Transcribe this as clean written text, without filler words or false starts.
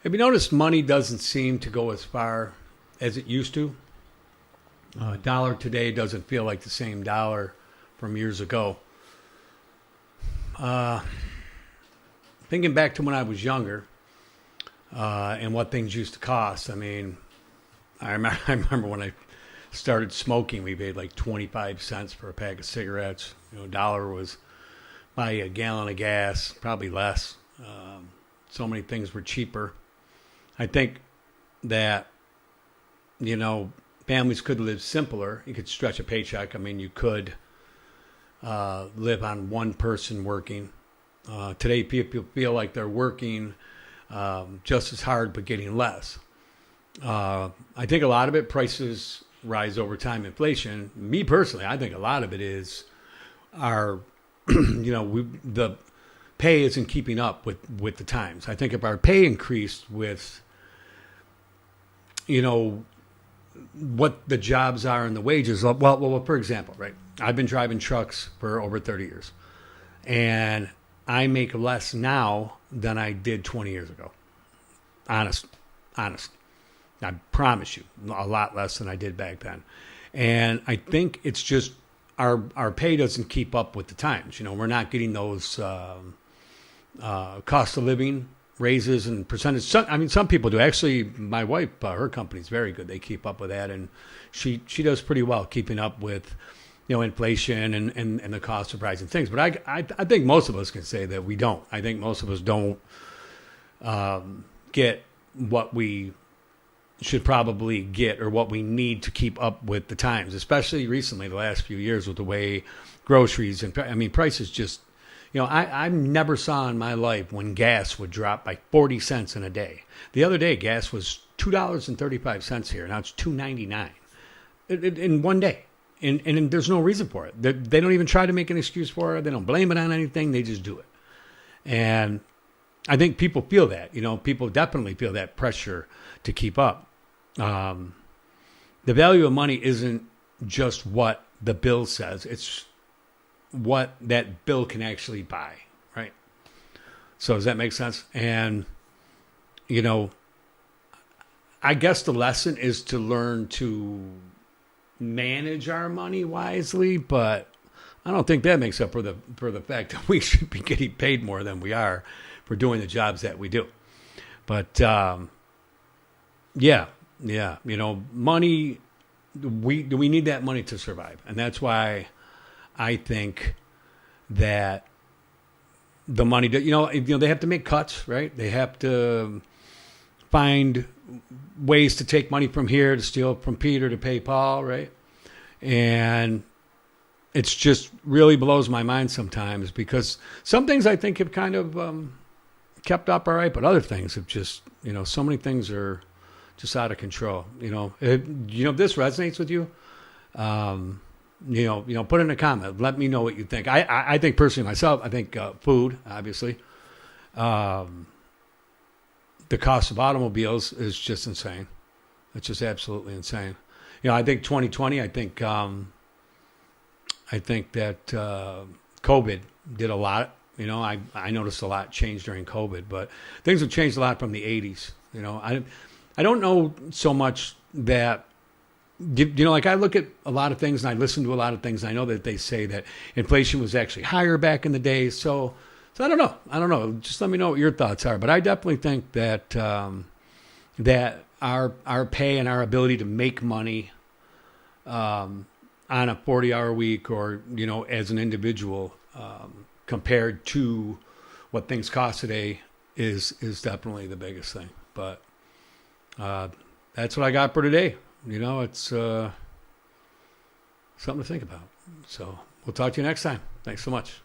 Have you noticed money doesn't seem to go as far as it used to? A dollar today doesn't feel like the same dollar from years ago. Thinking back to when I was younger and what things used to cost, I mean, I remember when I started smoking, we paid like 25 cents for a pack of cigarettes. A dollar was buy a gallon of gas, probably less. So many things were cheaper. I think that, families could live simpler. You could stretch a paycheck. I mean, you could live on one person working. Today, people feel like they're working just as hard but getting less. I think a lot of it, prices rise over time, inflation. Me personally, I think a lot of it is our, the pay isn't keeping up with the times. I think if our pay increased with, what the jobs are and the wages. Well, for example, right? I've been driving trucks for over 30 years, and I make less now than I did 20 years ago. Honest. I promise you, a lot less than I did back then. And I think it's just our pay doesn't keep up with the times. We're not getting those cost of living raises and percentage. Some people do. Actually, my wife, her company's very good. They keep up with that, and she does pretty well keeping up with inflation and the cost of rising things. But I think most of us can say that we don't. I think most of us don't get what we should probably get or what we need to keep up with the times, especially recently, the last few years, with the way groceries and prices just, I never saw in my life when gas would drop by 40 cents in a day. The other day, gas was $2.35 here. Now it's $2.99 in one day. And there's no reason for it. They don't even try to make an excuse for it. They don't blame it on anything. They just do it. And I think people feel that. People definitely feel that pressure to keep up. The value of money isn't just what the bill says. It's what that bill can actually buy, right? So does that make sense? And, I guess the lesson is to learn to manage our money wisely, but I don't think that makes up for the fact that we should be getting paid more than we are for doing the jobs that we do. But money, we need that money to survive, and that's why I think that the money, they have to make cuts, right? They have to find ways to take money from here to steal from Peter to pay Paul, right? And it's just really blows my mind sometimes, because some things I think have kind of kept up all right, but other things have just, so many things are just out of control. If this resonates with you, put in a comment. Let me know what you think. I think personally myself, I think food, obviously. The cost of automobiles is just insane. It's just absolutely insane. I think 2020, I think that COVID did a lot. I noticed a lot changed during COVID, but things have changed a lot from the 80s. I don't know so much that, like I look at a lot of things and I listen to a lot of things. And I know that they say that inflation was actually higher back in the day. So I don't know. Just let me know what your thoughts are. But I definitely think that that our pay and our ability to make money on a 40-hour week, or as an individual, compared to what things cost today, is definitely the biggest thing. But that's what I got for today. It's something to think about. So we'll talk to you next time. Thanks so much.